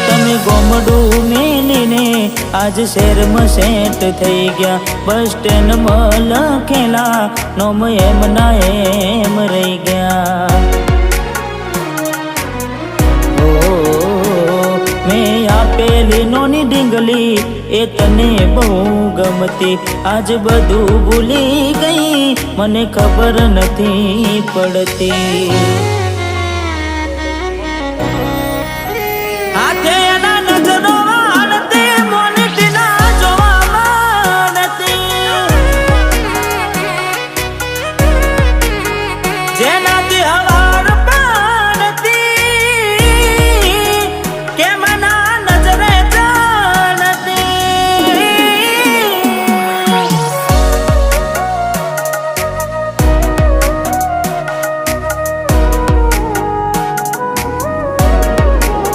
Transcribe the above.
તમે ગોમડું મેલીને આજ શહેરમાં સેટ થઈ ગયા, બસ સ્ટેન્ડમાં લખેલા નોમ એમ ના એમ રહી ગયા। મેં આપેલી નોની ઢીંગલી એ તને બહુ ગમતી, આજ બધું ભૂલી ગઈ મને ખબર નથી પડતી।